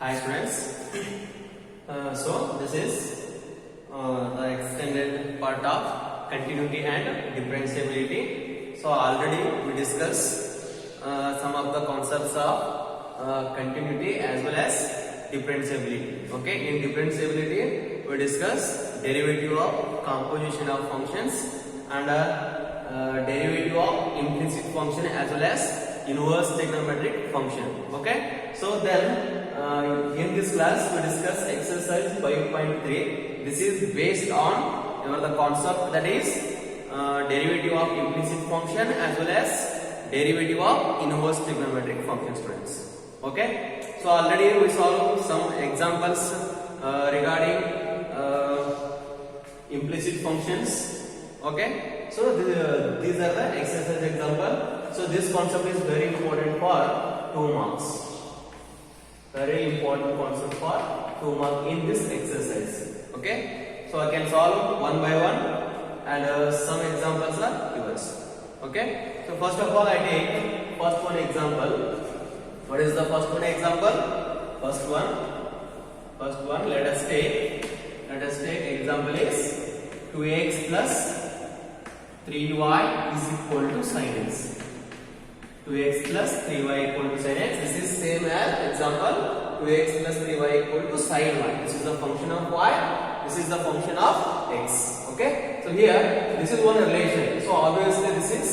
Hi friends. So this is the extended part of continuity and differentiability. So already we discussed some of the concepts of continuity as well as differentiability. Okay, in differentiability we discuss derivative of composition of functions and derivative of implicit function as well as inverse trigonometric function. Okay, so then in this class we discuss exercise 5.3. This is based on the concept that is derivative of implicit function as well as derivative of inverse trigonometric function, students. Okay, so already we solved some examples regarding implicit functions. Okay, so these are the exercise example. So this concept is very important for 2 marks. Very important concept for 2 marks in this exercise. Okay, so I can solve one by one and some examples are yours. Okay, so first of all I take first one example. What is the first one example? First one let us take example is 2x plus 3y is equal to sin x. 2x plus 3y equal to sin x. This is same as example 2x plus 3y equal to sin y. This is the function of y. This is the function of x. Okay. So here this is one relation. So obviously this is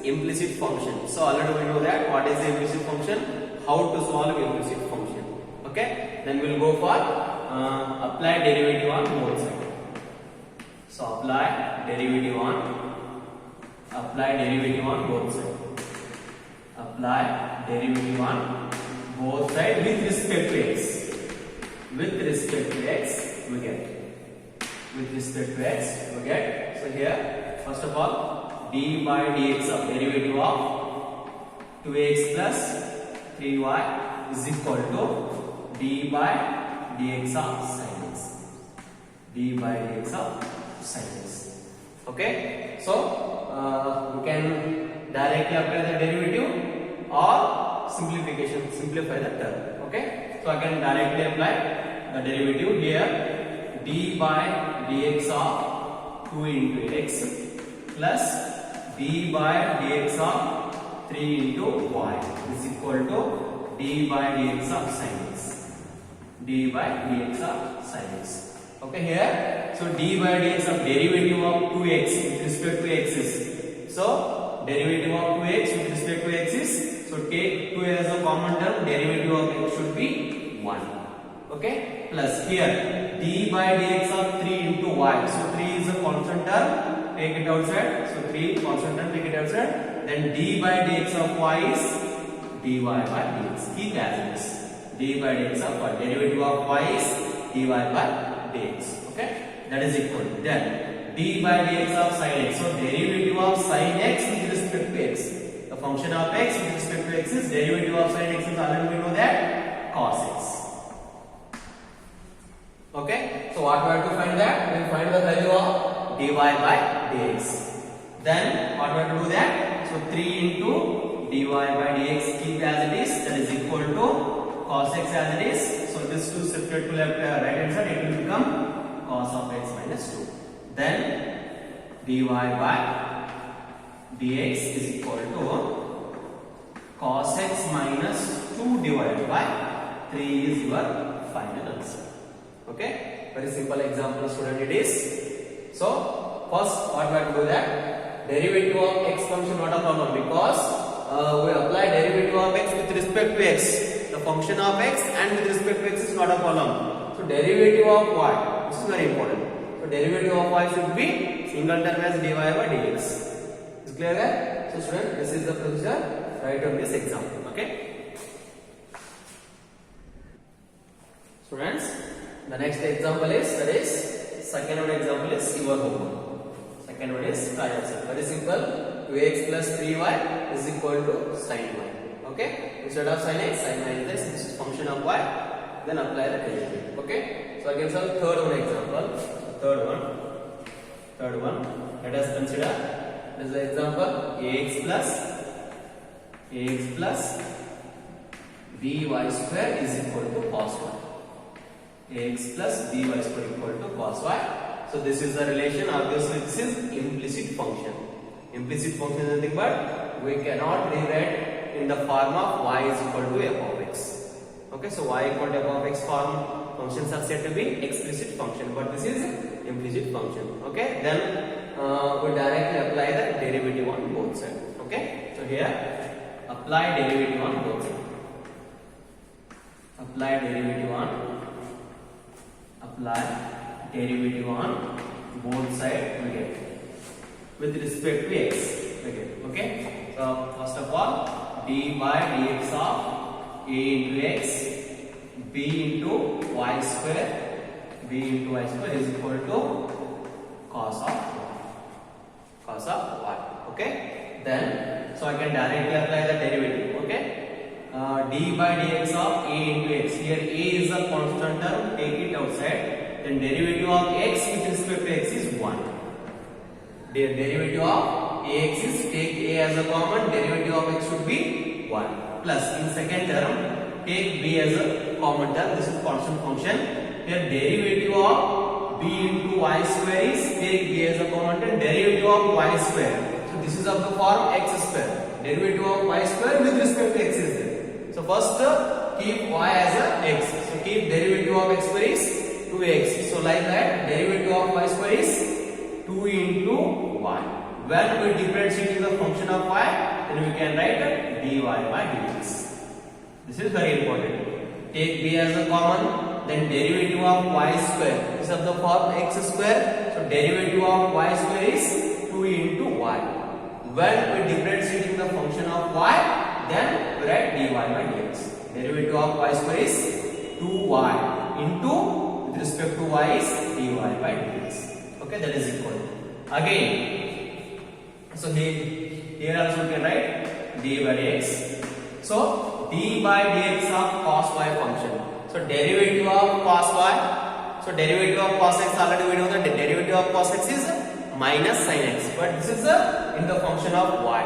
implicit function. So already we know that what is the implicit function, how to solve implicit function. Okay. Then we'll go for apply derivative on both sides. So apply derivative on both sides. Apply derivative on both sides with respect to x. With respect to x we get. With respect to x we get. So here first of all d by dx of derivative of 2x plus 3y is equal to d by dx of sin x. D by dx of sin x. Okay. So we can directly apply the derivative or simplify the term. Okay, so I can directly apply the derivative here. D by dx of 2 into x plus d by dx of 3 into y is equal to d by dx of sin x. D by dx of sin x. Okay, here so d by dx of derivative of 2x with respect to x is, so derivative of 2x with respect to x is, so take 2 as a common term, derivative of x should be 1. Okay, plus here d by dx of 3 into y, so 3 is a constant term, take it outside, so 3 constant term, take it outside, then d by dx of y is dy by dx, keep as it is, d by dx of y, derivative of y is dy by dx. Okay, that is equal to then d by dx of sin x. So derivative of sin x with respect to x. The function of x with respect to x is derivative of sin x is already we know that cos x. Okay, so what we have to find that? We will find the value of dy by dx. Then what we have to do that? So 3 into dy by dx keep as it is, that is equal to cos x as it is. So this 2 shifted to left right hand side, it will become cos of x minus 2. Then dy by dx is equal to cos x minus 2 divided by 3 is your final answer. Okay, very simple example, student, it is. So first what we have to do that? Derivative of x function not a problem, because we apply derivative of x with respect to x. The function of x and with respect to x is not a problem. So derivative of y, this is very important. So derivative of y should be single term as dy by dx. Is clear there? So student, this is the procedure right on this example. Okay. Students, the next example is, that is second one example is your homework. Second one is try yourself. Very simple. 2x plus 3y is equal to sin y. Okay, instead of sin x, sin y is this is function of y. Then apply the derivative. Okay, so I can solve third one example. Third one. Let us consider this is the example ax plus by square is equal to cos y. Ax plus by square equal to cos y. So this is the relation. Obviously this is implicit function. Implicit function is nothing but we cannot rewrite in the form of y is equal to f of x. Okay, so y equal to f of x form functions are said to be explicit function, but this is implicit function. Okay, then we directly apply the derivative on both sides. Okay, so here apply derivative on both sides. Apply derivative on both sides we get with respect to x again. Okay, so first of all d by dx of a into x b into y square is equal to cos of y. Okay, then so I can directly apply the derivative. Okay, d by dx of a into x. Here a is a constant term, take it outside. Then derivative of x with respect to x is 1. The derivative of ax is, take a as a common, derivative of x should be 1. Plus in second term, take b as a common term. This is constant function. Here derivative of b into y square is, take b as a common term, derivative of y square. So this is of the form x square. Derivative of y square with respect to x is there. So first keep y as a x. So keep derivative of x square is 2x. So like that, derivative of y square is 2 into y. When we differentiate the function of y, then we can write dy by dx. This is very important. Take b as a common, then derivative of y square is of the form x square. So derivative of y square is 2 into y. When we differentiate the function of y, then we write dy by dx. Derivative of y square is 2y into, with respect to y is dy by dx. Okay, that is equal. Again, so here also we can write d by dx. So d by dx of cos y function. So derivative of cos y. So derivative of cos x, already we know that the derivative of cos x is minus sin x, but this is in the function of y.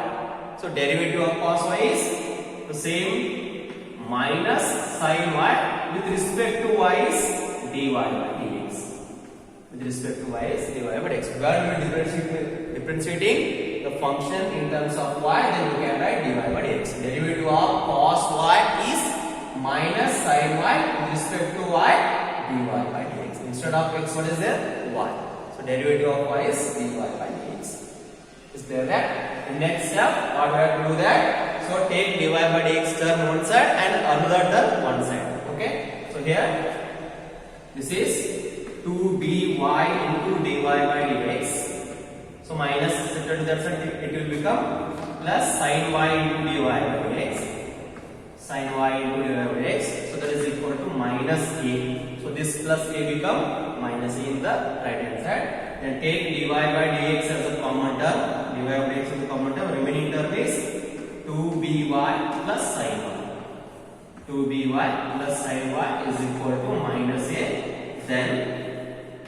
So derivative of cos y is the same, minus sin y with respect to y is dy by dx. With respect to y is dy by dx. When we differentiating the function in terms of y, then we can write dy by dx. Derivative of cos y is minus sin y with respect to y, dy by dx. Instead of x, what is there? Y. So derivative of y is dy by dx. Is there that? In next step, what we have to do that? So take dy by dx term one side and another term one side. Okay. So here this is 2by into dy by dx. So minus shifted to that side, it will become plus sin y into dy by dx. Sin y into dy by dx. So that is equal to minus a. So this plus a become minus a in the right hand side. Then take dy by dx as a common term. Dy by dx as a common term. Remaining term is 2by plus sin y. 2by plus sin y is equal to minus a. Then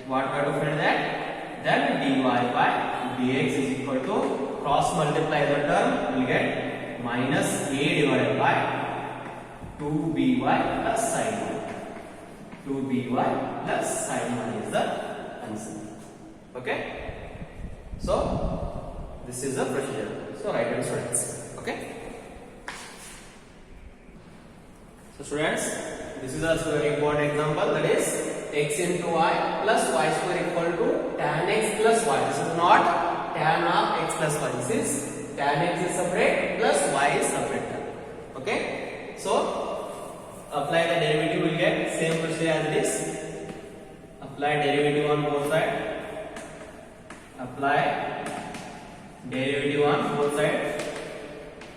what we have to find that? Then dy by dx is equal to, cross multiply the term, we will get minus a divided by 2by plus sin y. 2by plus sin y is the answer. Okay. So this is the procedure. So write down, students. Okay. So students, this is also very important example, that is x into y plus y square equal to tan x plus y. This is not tan of x plus y. This is tan x is separate plus y is separate. Okay. So apply the derivative, we will get same procedure as this. Apply derivative on both sides. Apply derivative on both sides.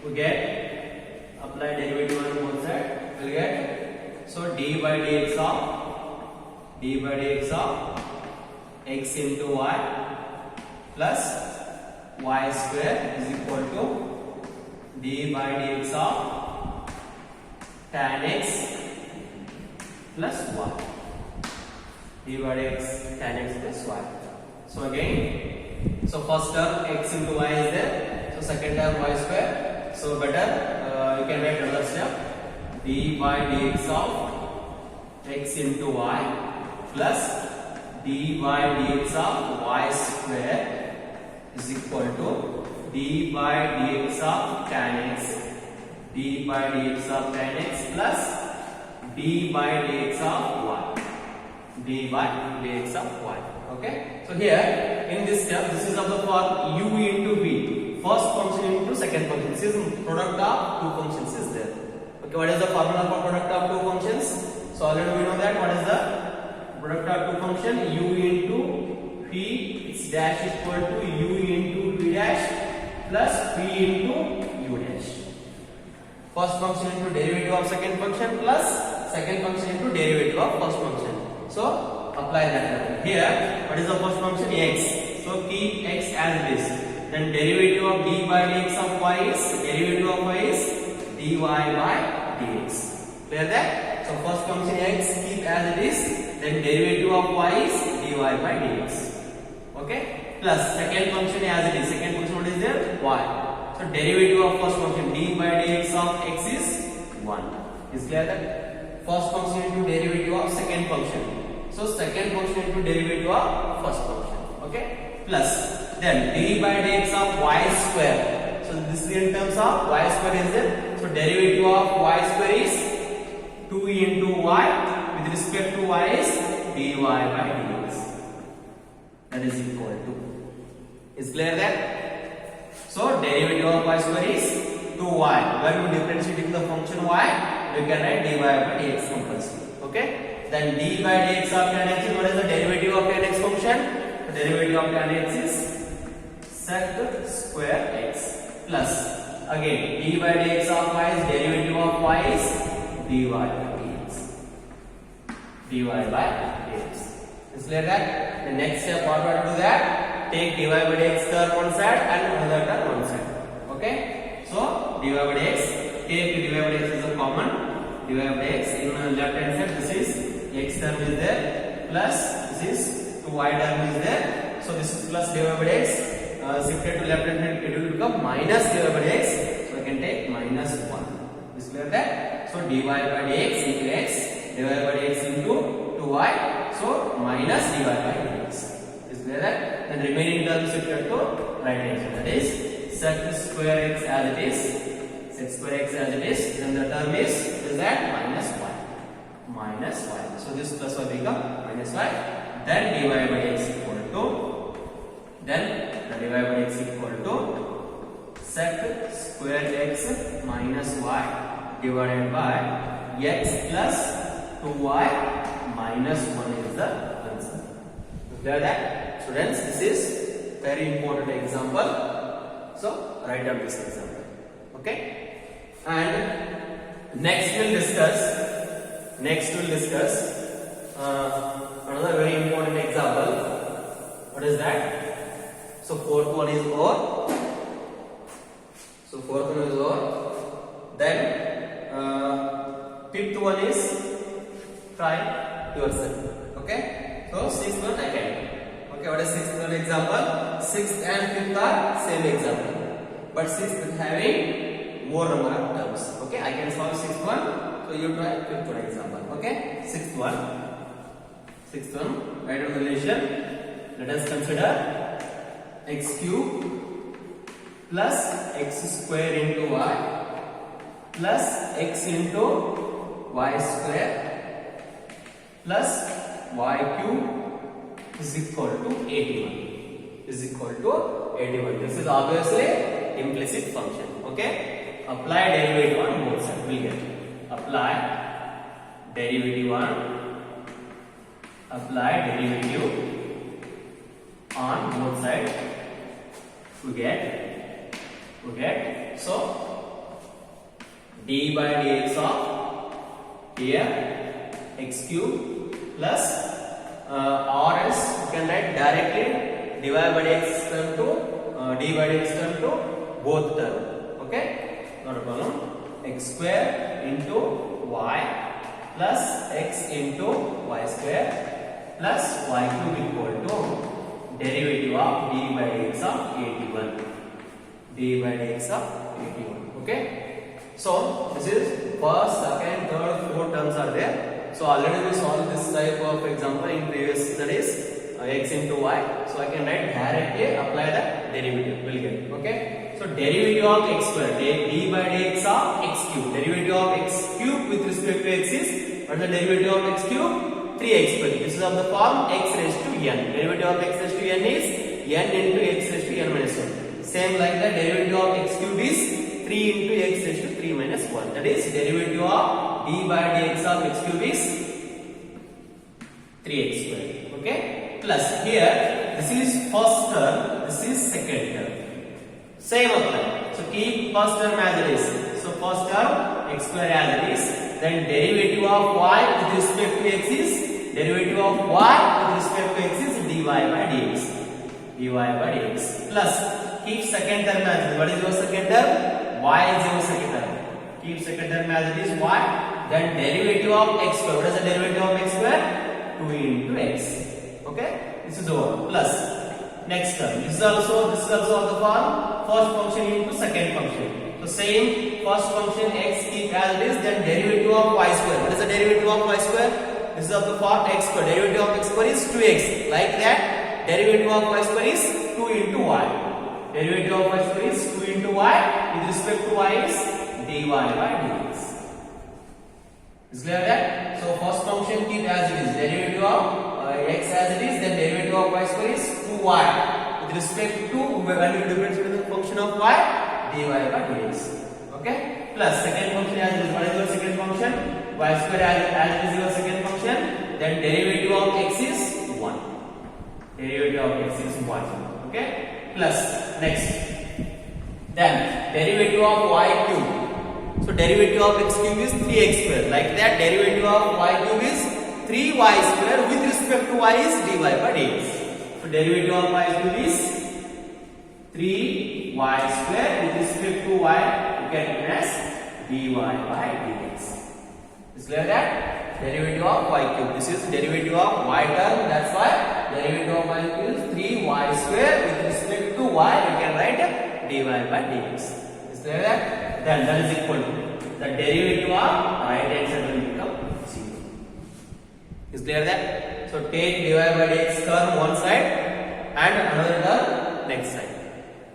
We get apply derivative on both sides. We will get, so d by dx of x into y plus y square is equal to d by dx of tan x plus y. D by dx tan x plus y. So again, so first term x into y is there. So second term y square. So better you can write another step. dy by dx of x into y plus dy by dx of y square is equal to d by dx of tan x, d by dx of tan x plus d by dx of y, d by dx of y. Okay, so here in this step, this is of the form u into v, first function into second function. This is product of two functions is there. Okay, what is the formula for product of two functions? So already we know that what is the product of two function, u into v its dash equal to u into v dash plus v into u dash. First function into derivative of second function plus second function into derivative of first function. So apply that here. What is the first function? X. So keep x as it is. Then derivative of d by dx of y is derivative of y is dy by dx. Clear that? So first function x keep as it is. Then derivative of y is dy by dx. Okay. Plus second function as it is. Second function what is there? Y. So derivative of first function d by dx of x is 1. Is clear that? First function into derivative of second function. So second function into derivative of first function. Okay. Plus then d by dx of y square. So this is in terms of y square is there. So derivative of y square is 2 into y with respect to y is dy by dx. That is equal to. Is clear that? So derivative of y square is 2y. When we differentiate the function y, we can write dy by dx compulsory. Okay. Then d by dx of tan x is what is the derivative of tan x function? The derivative of tan x is sec square x plus again d by dx of y is derivative of y is dy by dx. Dy by dx. Is clear that? The next step what we have to do that? Take dy by dx term one side and another term one side. Okay? So dy by dx, take dy by dx as a common. Dy by dx in left hand side this is x term is there plus this is 2y term is there. So this is plus dy by dx. Shifted to left hand side, it will become minus dy by dx. So I can take minus 1. Is clear that? So dy by dx into x, dy by dx into 2y. So minus dy by dx. Is clear that? Then remaining term shifted to right hand side. That is sec square x as it is. Sec square x as it is. Then the term is that minus y. Minus y. So this plus y become minus y. Then dy by dx equal to, then the dy by dx equal to sec square x minus y divided by x plus 2y minus 1 is the answer. Clear that? Students, this is very important example. So write down this example. Okay? And next we'll discuss another very important example. What is that? So fourth one is OR. Then fifth one is try yourself. Okay. So sixth one again. Okay. What is sixth one example? Sixth and fifth are same example, but sixth is having more number of terms. Okay. I can solve sixth one. So you try fifth one example. Okay. Sixth one. Write down the relation. Let us consider x cube plus x square into y plus x into y square plus y cube is equal to 81. This is obviously implicit function. Okay. Apply derivative on both sides. We get apply derivative on both sides. We get so d by dx of here x cube plus or else you can write directly dy by dx term to d by dx term to both term. Okay, not a problem. X square into y plus x into y square plus y cube equal to derivative of d by dx of 81. d by dx of 81. Okay, so this is first, second, terms are there. So already we solved this type of example in previous studies, x into y. So I can write directly, apply the derivative, will get. Okay. So derivative of x square, d by dx of x cube. Derivative of x cube with respect to x is, what is the derivative of x cube? 3x square. This is of the form x raised to n. Derivative of x raised to n is n into x raised to n minus 1. Same like the derivative of x cube is 3 into x raised to 3 minus 1. That is derivative of d by dx of x cube is 3x square. Okay. Plus here, this is first term, this is second term. Same apply. So keep first term as it is. So first term x square as it is. Then derivative of y with respect to x is derivative of y with respect to x is dy by dx. Dy by dx. Plus keep second term as it is. What is your second term? Y is your second term. Keep second term as it is y. Then derivative of x square. What is the derivative of x square? 2 into x. Okay. This is over. Plus next term. This is also of the form first function into second function. So same first function x keep as it is, then derivative of y square. What is the derivative of y square? This is of the form x square. Derivative of x square is 2x. Like that, derivative of y square is 2 into y. Derivative of y square is 2 into y. With respect to y is dy by dx. Is clear that? So first function keep as it is. Derivative of x as it is, then derivative of y square is 2y. With respect to value difference between the function of y, dy by dx. Okay. Plus second function as it is. What is your second function? Y square as it is your second function. Then derivative of x is 1. Derivative of x is 1. Okay. Plus next. Then derivative of y cube. So derivative of x cube is 3x square. Like that, derivative of y cube is 3y square with respect to y is dy by dx. So derivative of y cube is 3y square with respect to y, you get it as dy by dx. Is clear that? Derivative of y cube. This is derivative of y term. That's why derivative of y cube is 3y square with respect to y. You can write dy by dx. Is clear that? Then that is equal to the derivative of right hand side will become 0. Is clear that? So take dy by dx term one side and another term next side.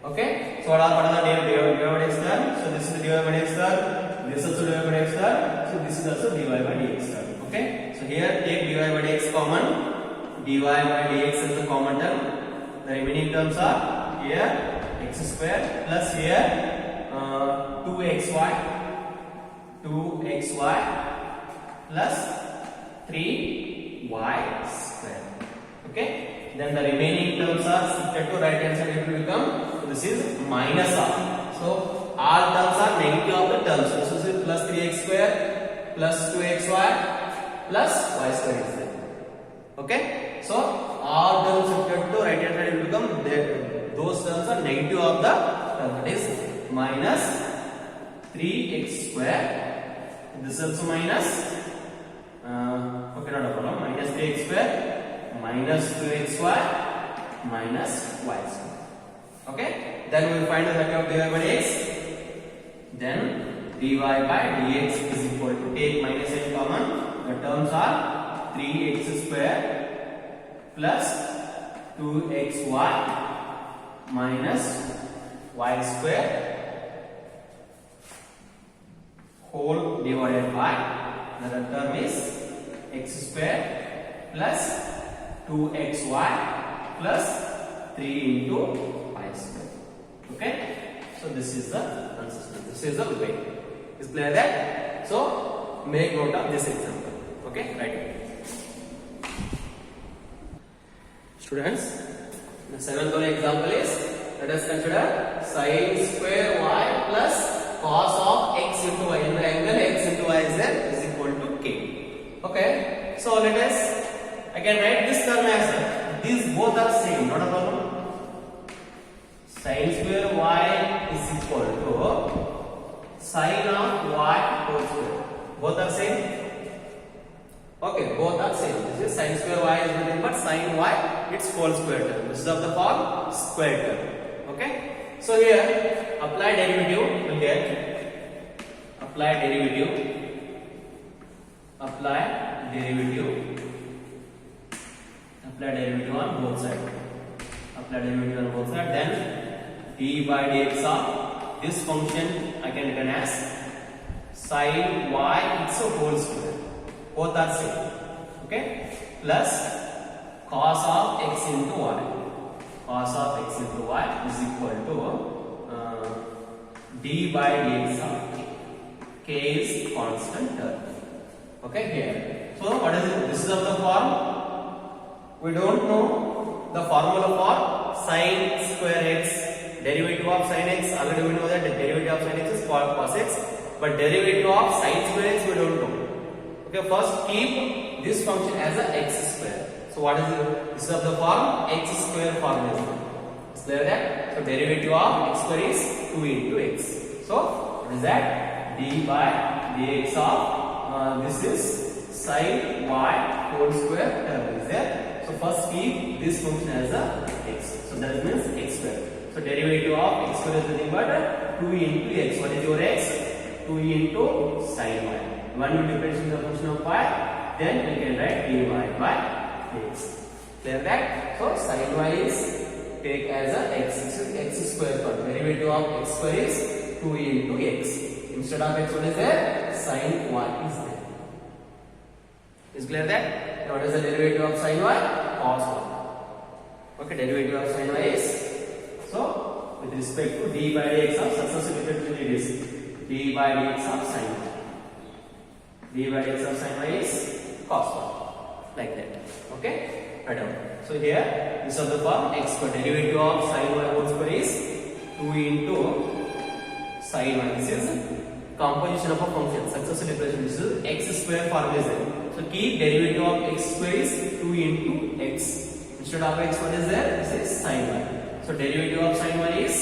Okay. So what are the dy by dx term? So this is the dy by dx term. This is also dy by dx term. So this is also dy by dx term. Okay. So here take dy by dx common. Dy by dx is the common term. The remaining terms are here x square plus here 2xy plus 3y square. Okay. Then the remaining terms are shifted to right hand side. It will become, so this is minus r. So all terms are negative of the terms. So this is plus 3x square plus 2xy plus y square is there. Okay. So all terms shifted to right hand side will become those terms are negative of the term. That is minus 3x square. This is also minus. Okay, not a problem. Minus 3x square minus 2xy minus y square. Okay. Then we will find the value of dy by dx. Then dy by dx is equal to, take minus n common. The terms are 3x square plus 2xy minus y square whole divided by another term is x square plus 2xy plus 3 into y square. Okay. So this is the answer. This is the way. Is clear that? So make note of this example. Okay. Right. Students, the seventh one example is, let us consider sin square y plus cos of x into y. In the angle x into y is equal to k. Okay. So let us, I can write this term as, these both are same, not a problem. Sin square y is equal to sin of y whole square. Both are same. Okay, both are same. This is sin square y is nothing but sin y, its whole square term. This is of the form square term. Okay. So here apply derivative will get, apply derivative of derivative on both sides. Apply derivative on both sides. Then d by dx of this function I can written as sin y its whole square. Both are same. Okay. Plus cos of x into y. Cos of x into y is equal to d by dx of k. K is constant term. Okay, here. So what is it? This is of the form. We don't know the formula for sin square x. Derivative of sin x. Already we know that the derivative of sin x is cos x. But derivative of sin square x we don't know. Okay, first keep this function as a x square. So what is it? This is of the form x square formula. Is clear that? So derivative of x square is 2 into x. So what is that? D by dx of this is sin y whole square term is there. So first keep this function as a x. So that means x square. So derivative of x square is nothing but 2 into x. What is your x? 2 into sin y. One will differentiate the function of y. Then we can write dy by dx. Clear that? So sin y is take as a x square term. Derivative of x square is 2 into x. Instead of x, what is there? Sin y is there. Is clear that? Now what is the derivative of sin y? Cos y. Okay, derivative of sin y is, so with respect to d by dx of successive differential it is d by dx of sin y. D by dx of sin y is cos y. Like that. Okay? Right down. So here, this is the form x square. Derivative of sin y whole square is 2 into sin y. This is composition of a function. Successive differential. This is x square form is there. So keep derivative of x square is 2 into x. Instead of x, what is there? This is sin y. So derivative of sin y is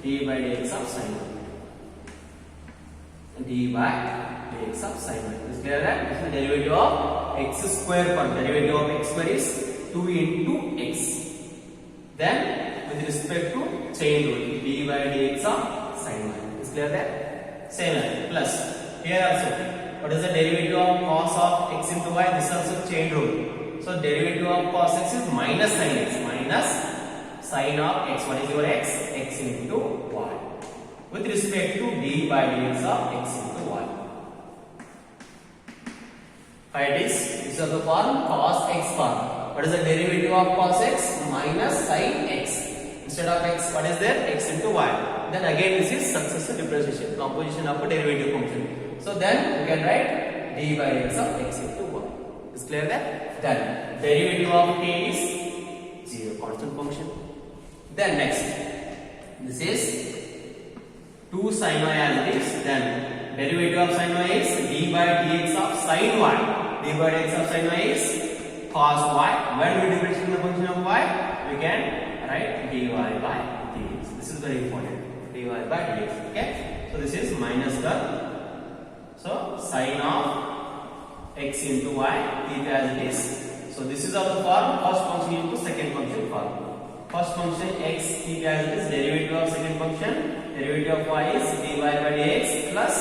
d by dx of sin y. D by dx of sin y. Is clear that? This is derivative of x square form. Derivative of x square is 2 into x. Then with respect to chain rule, d by dx of sin y. Is clear that? Same as plus here also. What is the derivative of cos of x into y? This is also chain rule. So derivative of cos x is minus sin x. Minus sin of x. What is your x? X into y. With respect to d by dx of x into y. Find this is the form cos x form. What is the derivative of cos x? Minus sin x. Instead of x, what is there? X into y. Then again this is successive differentiation, composition of a derivative function. So then we can write d by dx of x into y. Is clear that? Then derivative of k is 0, constant function. Then next, this is 2 sin y as it is. Then derivative of sin y is d by dx of sin y. D by dx of sin y is cos y. When we differentiate the function of y, we can write dy by dx. This is very important. Dy by dx. Okay. So this is minus term. So sin of x into y, keep as it is. So this is our form. First function into second function form. First function x, keep as it is. Derivative of second function. Derivative of y is dy by dx plus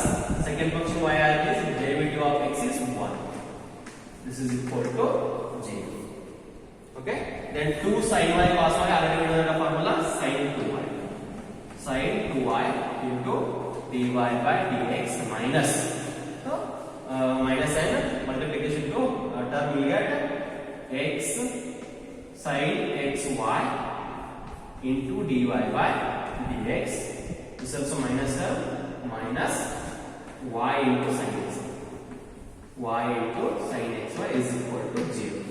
second function y as it is. Derivative of x is 1. This is equal to 0. Okay. Then 2 sin y cos y, already we know the formula sin 2y. Sin 2y into dy by dx minus. So minus and multiplication to term will get x sin xy into dy by dx. This is also minus term, minus y into sin x. Y into sin xy is equal to 0.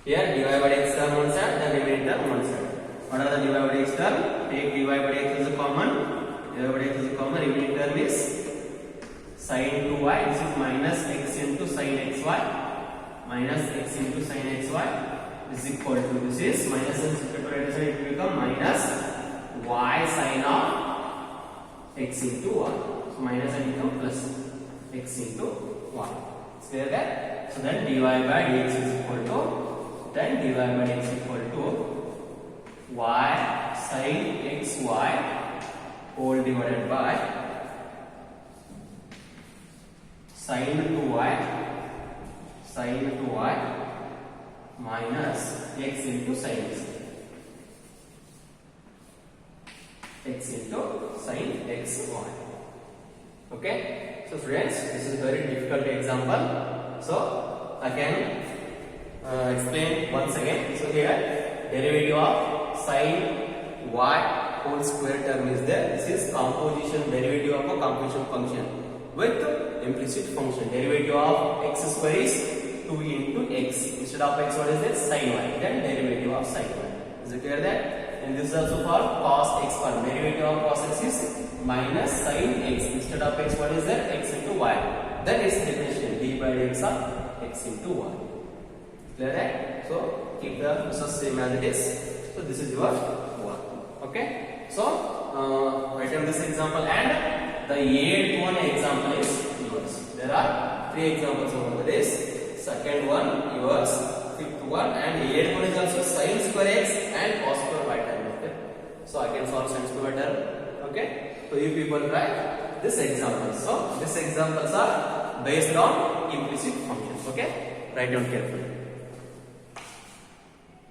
Here dy by dx term one side, the remaining term one side. What are the dy by dx term? Take dy by dx as a common. Dy by dx is a common. Remaining term is sin 2y. This is minus x into sin xy. Minus x into sin xy is equal to, this is minus and subtract right side, it will become minus y sin of x into y. So minus and become plus x into y. Is clear that? So then dy by dx is equal to, then dy by dx is equal to y sin xy whole divided by sin 2y sin into y minus x into sin x. X into sin x y. Okay. So friends, this is a very difficult example. So I can explain once again. So here derivative of sin y whole square term is there. This is composition derivative of a composition function with implicit function. Derivative of x square is 2 into x. Instead of x, what is this? Sin y. Then derivative of sin y. Is it clear that? And this is also for cos x form. Derivative of cos x is minus sin x. Instead of x, what is that? X into y. Then its differential d by dx of x into y. Clear that? So keep the process same as it is. So this is your one. Okay. So write down this example, and the 8th one example is yours. There are 3 examples over there. Is second one yours, 5th one, and 8th one is also sin square x and cos square y term. Okay. So I can solve sin square term. Okay. So you people write this example. So these examples are based on implicit functions. Okay. Write down carefully.